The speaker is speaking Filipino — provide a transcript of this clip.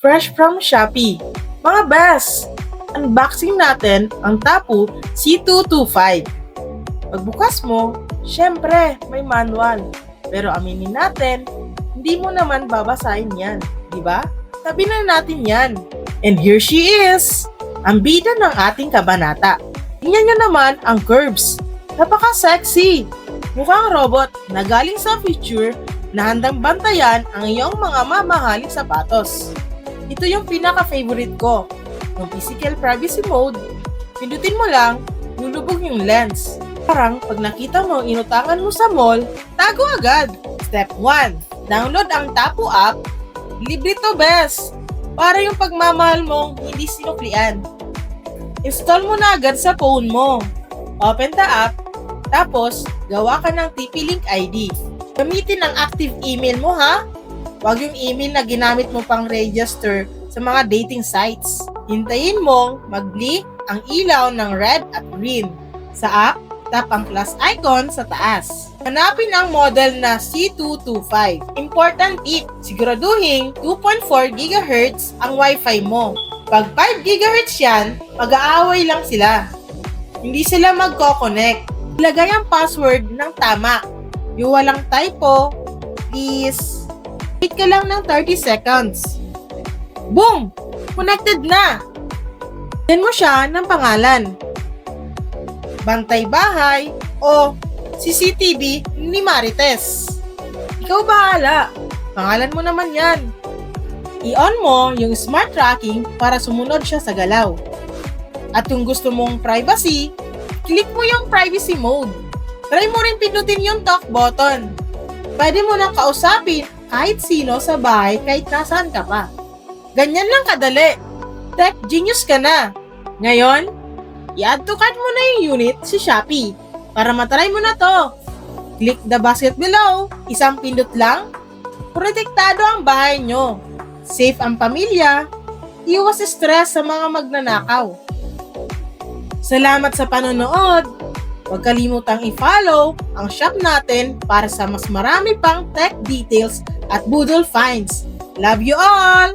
Fresh from Shopee. Mga best! Unboxing natin ang Tapu C225. Pagbukas mo, syempre may manual. Pero aminin natin, hindi mo naman babasahin yan, di ba? Tabi na natin yan. And here she is! Ang bida ng ating kabanata. Tingnan nyo naman ang curves. Napaka-sexy! Mukhang robot na galing sa future na handang bantayan ang iyong mga mamahaling sapatos. Ito yung pinaka-favorite ko. Yung physical privacy mode, pindutin mo lang, lulubog yung lens. Parang pag nakita mo ang inutangan mo sa mall, tago agad. Step 1. Download ang Tapu app. Libre to best. Para yung pagmamahal mong hindi sinuklian. Install mo na agad sa phone mo. Open the app, tapos gawa ka ng TP-Link ID. Gamitin ang active email mo ha. Huwag yung email na ginamit mo pang register sa mga dating sites. Hintayin mong mag-blink ang ilaw ng red at green. Sa app, tap ang plus icon sa taas. Hanapin ang model na C225. Important tip, siguraduhin 2.4 GHz ang Wi-Fi mo. Pag 5 GHz yan, mag-aaway lang sila. Hindi sila magko-connect. Ilagay ang password ng tama. Yung walang typo, please. Wait ka lang ng 30 seconds. Boom! Connected na! Yan mo siya ng pangalan. Bantay Bahay o CCTV ni Marites. Ikaw bahala. Pangalan mo naman yan. I-on mo yung smart tracking para sumunod siya sa galaw. At kung gusto mong privacy, click mo yung privacy mode. Try mo rin pindutin yung talk button. Pwede mo nang kausapin kahit sino sa bahay kahit nasaan ka pa. Ganyan lang kadali. Tech genius ka na. Ngayon, i-add to cart mo na yung unit si Shopee para matry mo na to. Click the basket below. Isang pindot lang. Protektado ang bahay nyo. Safe ang pamilya. Iwas stress sa mga magnanakaw. Salamat sa panonood. Huwag kalimutang i-follow ang shop natin para sa mas marami pang tech details at budol finds. Love you all!